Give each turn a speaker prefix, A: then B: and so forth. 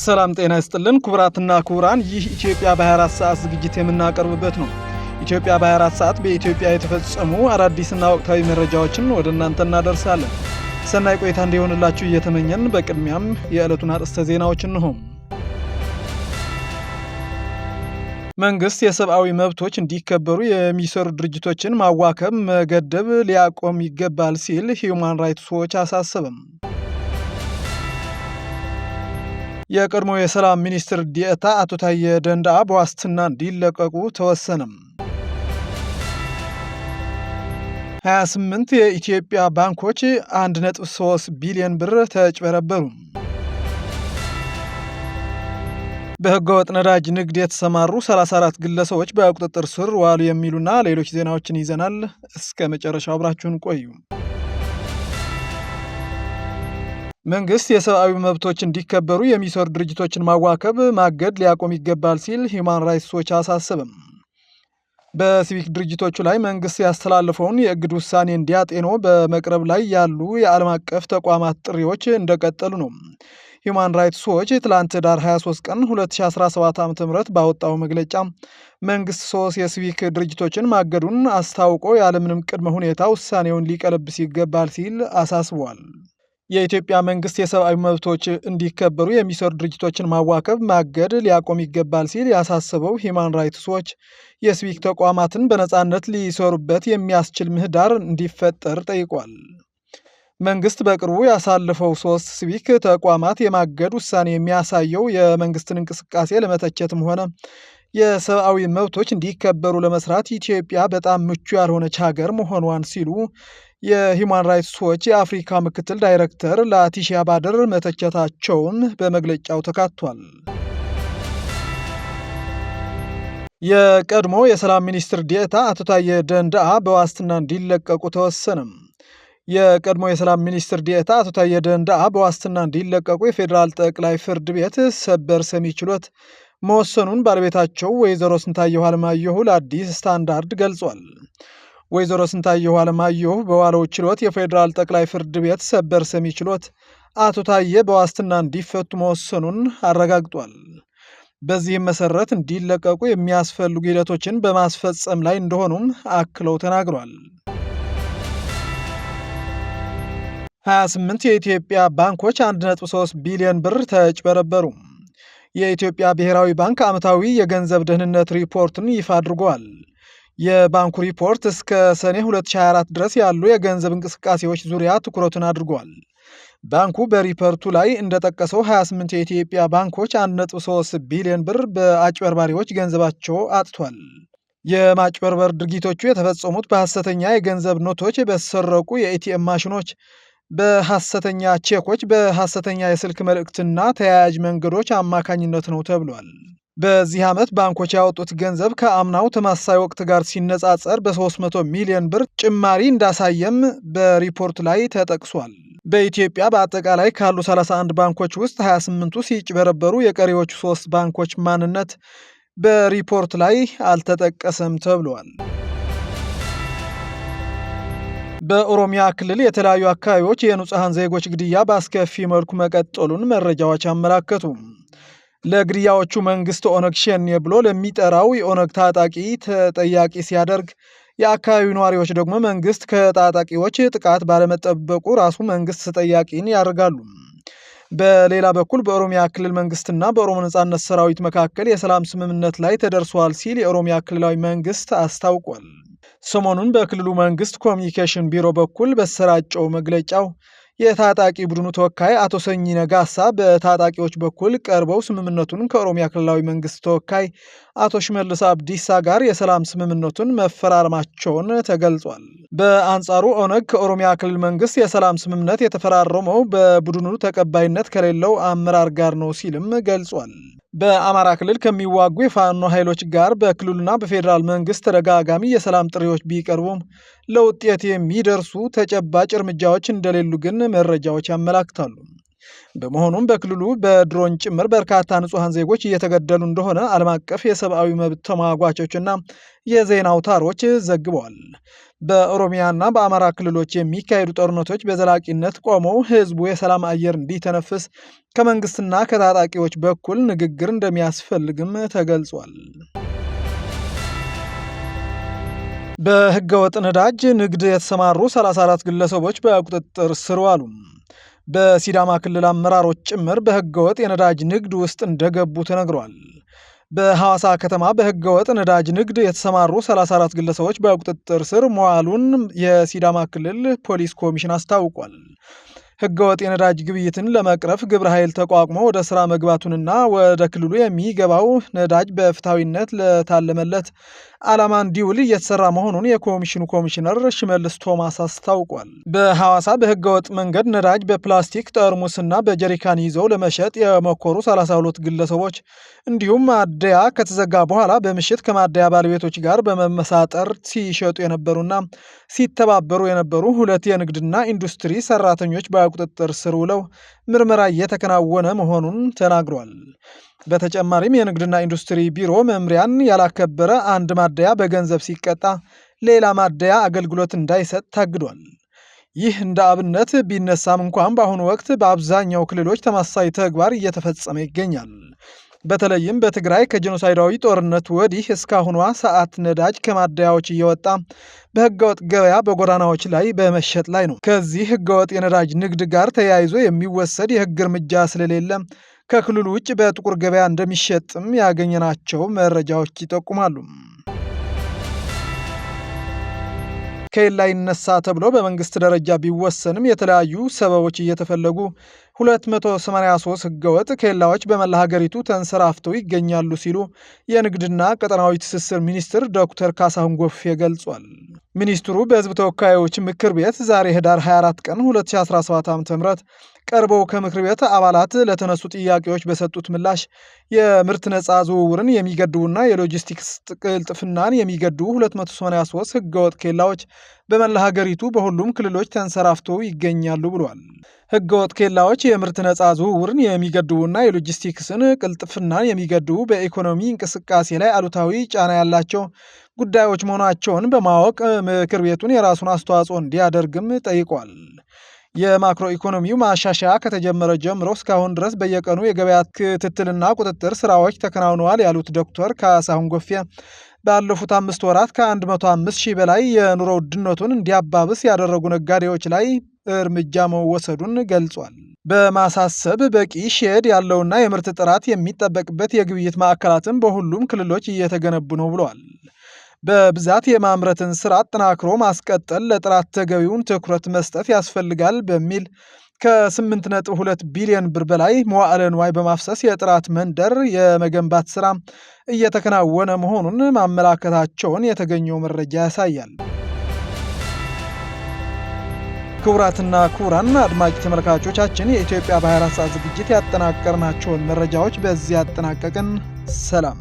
A: ሰላም ጤና ይስጥልን ክቡራትና ክቡራን፣ ይህ ኢትዮጵያ በ24 ሰዓት ዝግጅት የምናቀርብበት ነው። ኢትዮጵያ በ24 ሰዓት በኢትዮጵያ የተፈጸሙ አዳዲስና ወቅታዊ መረጃዎችን ወደ እናንተ እናደርሳለን። ሰናይ ቆይታ እንዲሆንላችሁ እየተመኘን በቅድሚያም የዕለቱን አርዕስተ ዜናዎች እንሆ። መንግስት የሰብአዊ መብቶች እንዲከበሩ የሚሰሩ ድርጅቶችን ማዋከብ፣ መገደብ ሊያቆም ይገባል ሲል ሂዩማን ራይትስ ዎች አሳሰበም። የቀድሞ የሰላም ሚኒስትር ዴኤታ አቶ ታዬ ደንደአ በዋስትና እንዲለቀቁ ተወሰነም። 28 የኢትዮጵያ ባንኮች 1.3 ቢሊዮን ብር ተጭበረበሩ። በህገወጥ ነዳጅ ንግድ የተሰማሩ 34 ግለሰቦች በቁጥጥር ስር ዋሉ የሚሉና ሌሎች ዜናዎችን ይዘናል። እስከ መጨረሻው አብራችሁን ቆዩ። መንግስት የሰብአዊ መብቶች እንዲከበሩ የሚሰሩ ድርጅቶችን ማዋከብ፣ ማገድ ሊያቆም ይገባል ሲል ሂዩማን ራይትስ ዎች አሳሰበም። በሲቪክ ድርጅቶቹ ላይ መንግስት ያስተላለፈውን የእግድ ውሳኔ እንዲያጤኖ በመቅረብ ላይ ያሉ የዓለም አቀፍ ተቋማት ጥሪዎች እንደቀጠሉ ነው። ሂዩማን ራይትስ ዎች ትላንት ዳር 23 ቀን 2017 ዓ.ም ባወጣው መግለጫ መንግስት 3 የሲቪክ ድርጅቶችን ማገዱን አስታውቆ ያለምንም ቅድመ ሁኔታ ውሳኔውን ሊቀለብስ ይገባል ሲል አሳስቧል። የኢትዮጵያ መንግስት የሰብአዊ መብቶች እንዲከበሩ የሚሰሩ ድርጅቶችን ማዋከብ፣ ማገድ ሊያቆም ይገባል ሲል ያሳሰበው ሂዩማን ራይትስ ዎች የሲቪክ ተቋማትን በነጻነት ሊሰሩበት የሚያስችል ምህዳር እንዲፈጠር ጠይቋል። መንግስት በቅርቡ ያሳለፈው 3 ሲቪክ ተቋማት የማገድ ውሳኔ የሚያሳየው የመንግስትን እንቅስቃሴ ለመተቸትም ሆነ የሰብአዊ መብቶች እንዲከበሩ ለመስራት ኢትዮጵያ በጣም ምቹ ያልሆነች ሀገር መሆኗን ሲሉ የሂዩማን ራይትስ ዎች የአፍሪካ ምክትል ዳይሬክተር ላቲሺያ ባደር መተቸታቸውን በመግለጫው ተካቷል። የቀድሞ የሰላም ሚኒስትር ዴኤታ አቶ ታዬ ደንደአ በዋስትና እንዲለቀቁ ተወሰነም። የቀድሞ የሰላም ሚኒስትር ዴኤታ አቶ ታዬ ደንደአ በዋስትና እንዲለቀቁ የፌዴራል ጠቅላይ ፍርድ ቤት ሰበር ሰሚ ችሎት መወሰኑን ባለቤታቸው ወይዘሮ ስንታየሁ አለማየሁ ለአዲስ ስታንዳርድ ገልጿል። ወይዘሮ ስንታየሁ አለማየሁ በዋለው ችሎት የፌዴራል ጠቅላይ ፍርድ ቤት ሰበር ሰሚ ችሎት አቶ ታዬ በዋስትና እንዲፈቱ መወሰኑን አረጋግጧል። በዚህም መሰረት እንዲለቀቁ የሚያስፈልጉ ሂደቶችን በማስፈጸም ላይ እንደሆኑም አክለው ተናግሯል። 28 የኢትዮጵያ ባንኮች 1.3 ቢሊዮን ብር ተጭበረበሩ። የኢትዮጵያ ብሔራዊ ባንክ ዓመታዊ የገንዘብ ደህንነት ሪፖርትን ይፋ አድርጓል። የባንኩ ሪፖርት እስከ ሰኔ 2024 ድረስ ያሉ የገንዘብ እንቅስቃሴዎች ዙሪያ ትኩረቱን አድርጓል። ባንኩ በሪፖርቱ ላይ እንደጠቀሰው 28 የኢትዮጵያ ባንኮች 1.3 ቢሊዮን ብር በአጭበርባሪዎች ገንዘባቸው አጥቷል። የማጭበርበር ድርጊቶቹ የተፈጸሙት በሐሰተኛ የገንዘብ ኖቶች፣ በተሰረቁ የኤቲኤም ማሽኖች፣ በሐሰተኛ ቼኮች፣ በሐሰተኛ የስልክ መልእክትና ተያያዥ መንገዶች አማካኝነት ነው ተብሏል። በዚህ ዓመት ባንኮች ያወጡት ገንዘብ ከአምናው ተመሳሳይ ወቅት ጋር ሲነጻጸር በ300 ሚሊዮን ብር ጭማሪ እንዳሳየም በሪፖርት ላይ ተጠቅሷል። በኢትዮጵያ በአጠቃላይ ካሉ 31 ባንኮች ውስጥ 28ቱ ሲጭበረበሩ የቀሪዎቹ 3 ባንኮች ማንነት በሪፖርት ላይ አልተጠቀሰም ተብሏል። በኦሮሚያ ክልል የተለያዩ አካባቢዎች የንጹሐን ዜጎች ግድያ በአስከፊ መልኩ መቀጠሉን መረጃዎች አመላከቱ። ለግድያዎቹ መንግስት ኦነግ ሸኔ ብሎ ለሚጠራው የኦነግ ታጣቂ ተጠያቂ ሲያደርግ፣ የአካባቢው ነዋሪዎች ደግሞ መንግስት ከታጣቂዎች ጥቃት ባለመጠበቁ ራሱ መንግስት ተጠያቂን ያደርጋሉ። በሌላ በኩል በኦሮሚያ ክልል መንግስትና በኦሮሞ ነጻነት ሰራዊት መካከል የሰላም ስምምነት ላይ ተደርሷል ሲል የኦሮሚያ ክልላዊ መንግስት አስታውቋል። ሰሞኑን በክልሉ መንግስት ኮሚኒኬሽን ቢሮ በኩል በተሰራጨው መግለጫው የታጣቂ ቡድኑ ተወካይ አቶ ሰኚ ነጋሳ በታጣቂዎች በኩል ቀርበው ስምምነቱን ከኦሮሚያ ክልላዊ መንግስት ተወካይ አቶ ሽመልስ አብዲሳ ጋር የሰላም ስምምነቱን መፈራረማቸውን ተገልጿል። በአንጻሩ ኦነግ ከኦሮሚያ ክልል መንግስት የሰላም ስምምነት የተፈራረመው በቡድኑ ተቀባይነት ከሌለው አመራር ጋር ነው ሲልም ገልጿል። በአማራ ክልል ከሚዋጉ የፋኖ ኃይሎች ጋር በክልሉና በፌዴራል መንግስት ተደጋጋሚ የሰላም ጥሪዎች ቢቀርቡም ለውጤት የሚደርሱ ተጨባጭ እርምጃዎች እንደሌሉ ግን መረጃዎች ያመላክታሉ። በመሆኑም በክልሉ በድሮን ጭምር በርካታ ንጹሐን ዜጎች እየተገደሉ እንደሆነ ዓለም አቀፍ የሰብአዊ መብት ተሟጋቾችና የዜና አውታሮች ዘግበዋል። በኦሮሚያና በአማራ ክልሎች የሚካሄዱ ጦርነቶች በዘላቂነት ቆመው ህዝቡ የሰላም አየር እንዲተነፍስ ከመንግስትና ከታጣቂዎች በኩል ንግግር እንደሚያስፈልግም ተገልጿል። በህገወጥ ነዳጅ ንግድ የተሰማሩ 34 ግለሰቦች በቁጥጥር ስር ዋሉ። በሲዳማ ክልል አመራሮች ጭምር በህገወጥ የነዳጅ ንግድ ውስጥ እንደገቡ ተነግሯል። በሐዋሳ ከተማ በህገወጥ ነዳጅ ንግድ የተሰማሩ 34 ግለሰቦች በቁጥጥር ስር መዋሉን የሲዳማ ክልል ፖሊስ ኮሚሽን አስታውቋል። ህገወጥ የነዳጅ ግብይትን ለመቅረፍ ግብረ ኃይል ተቋቁሞ ወደ ስራ መግባቱንና ወደ ክልሉ የሚገባው ነዳጅ በፍትሐዊነት ለታለመለት ዓላማ እንዲውል እየተሰራ መሆኑን የኮሚሽኑ ኮሚሽነር ሽመልስ ቶማስ አስታውቋል። በሐዋሳ በህገወጥ መንገድ ነዳጅ በፕላስቲክ ጠርሙስና በጀሪካን ይዘው ለመሸጥ የሞከሩ 32 ግለሰቦች እንዲሁም ማደያ ከተዘጋ በኋላ በምሽት ከማደያ ባለቤቶች ጋር በመመሳጠር ሲሸጡ የነበሩና ሲተባበሩ የነበሩ 2 የንግድና ኢንዱስትሪ ሰራተኞች በቁጥጥር ስር ውለው ምርመራ እየተከናወነ መሆኑን ተናግሯል። በተጨማሪም የንግድና ኢንዱስትሪ ቢሮ መምሪያን ያላከበረ አንድ ማደያ በገንዘብ ሲቀጣ ሌላ ማደያ አገልግሎት እንዳይሰጥ ታግዷል። ይህ እንደ አብነት ቢነሳም እንኳን በአሁኑ ወቅት በአብዛኛው ክልሎች ተመሳሳይ ተግባር እየተፈጸመ ይገኛል። በተለይም በትግራይ ከጄኖሳይዳዊ ጦርነት ወዲህ እስካሁኗ ሰዓት ነዳጅ ከማደያዎች እየወጣ በህገወጥ ገበያ በጎዳናዎች ላይ በመሸጥ ላይ ነው። ከዚህ ህገወጥ የነዳጅ ንግድ ጋር ተያይዞ የሚወሰድ የህግ እርምጃ ስለሌለ ከክልሉ ውጭ በጥቁር ገበያ እንደሚሸጥም ያገኘናቸው መረጃዎች ይጠቁማሉ። ከሌላ ይነሳ ተብሎ በመንግስት ደረጃ ቢወሰንም የተለያዩ ሰበቦች እየተፈለጉ 283 ህገወጥ ኬላዎች በመላ ሀገሪቱ ተንሰራፍተው ይገኛሉ ሲሉ የንግድና ቀጠናዊ ትስስር ሚኒስትር ዶክተር ካሳሁን ጎፌ ገልጿል። ሚኒስትሩ በህዝብ ተወካዮች ምክር ቤት ዛሬ ህዳር 24 ቀን 2017 ዓ.ም ቀርበው ከምክር ቤት አባላት ለተነሱ ጥያቄዎች በሰጡት ምላሽ የምርት ነፃ ዝውውርን የሚገድቡና የሎጂስቲክስ ቅልጥፍናን የሚገድቡ 283 ህገወጥ ኬላዎች በመላ ሀገሪቱ በሁሉም ክልሎች ተንሰራፍተው ይገኛሉ ብሏል። ህገወጥ ኬላዎች የምርት ነፃ ዝውውርን የሚገድቡና የሎጂስቲክስን ቅልጥፍናን የሚገድቡ በኢኮኖሚ እንቅስቃሴ ላይ አሉታዊ ጫና ያላቸው ጉዳዮች መሆናቸውን በማወቅ ምክር ቤቱን የራሱን አስተዋጽኦ እንዲያደርግም ጠይቋል። የማክሮ ኢኮኖሚው ማሻሻያ ከተጀመረ ጀምሮ እስካሁን ድረስ በየቀኑ የገበያ ክትትልና ቁጥጥር ስራዎች ተከናውነዋል ያሉት ዶክተር ካሳሁን ጎፌ ባለፉት 5 ወራት ከ105 ሺህ በላይ የኑሮ ውድነቱን እንዲያባብስ ያደረጉ ነጋዴዎች ላይ እርምጃ መወሰዱን ገልጿል። በማሳሰብ በቂ ሼድ ያለውና የምርት ጥራት የሚጠበቅበት የግብይት ማዕከላትን በሁሉም ክልሎች እየተገነቡ ነው ብለዋል። በብዛት የማምረትን ስራ አጠናክሮ ማስቀጠል፣ ለጥራት ተገቢውን ትኩረት መስጠት ያስፈልጋል በሚል ከ8.2 ቢሊዮን ብር በላይ መዋዕለ ንዋይ በማፍሰስ የጥራት መንደር የመገንባት ስራ እየተከናወነ መሆኑን ማመላከታቸውን የተገኘው መረጃ ያሳያል። ክቡራትና ክቡራን አድማጭ ተመልካቾቻችን የኢትዮጵያ በ24 ሰዓት ዝግጅት ያጠናቀርናቸውን መረጃዎች በዚህ ያጠናቀቅን። ሰላም።